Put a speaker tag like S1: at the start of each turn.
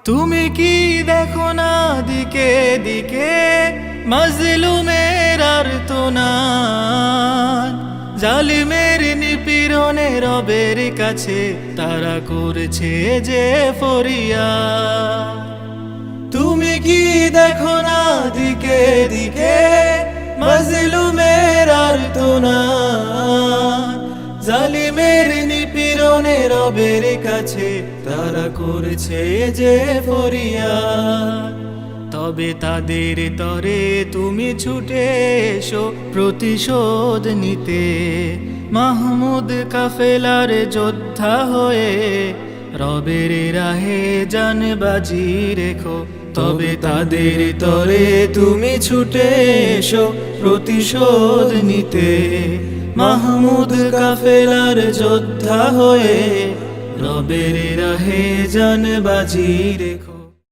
S1: তুমি কি দেখো না দিকে দিকে মাজলুমের আর্তনাদ, জালিমের নিপীড়নে রবের কাছে তারা করছে যে ফরিয়াদ। তুমি কি দেখো না দিকে দিকে মাজলুমের আর্তনাদ, জালিমের নিপীড়নে রবের কাছে তারা করছে যে ফরিয়াদ। তবে তাদের তরে তুমি ছুটে এসো প্রতিশোধ নিতে, মাহমুদ কাফেলার যোদ্ধা হয়ে রবের রাহে জান বাজি রেখো। তবে তাদের তরে তুমি ছুটে এসো প্রতিশোধ নিতে, মাহমুদ কাফেলার যোদ্ধা হয়ে রবের রাহে জান বাজি রেখো।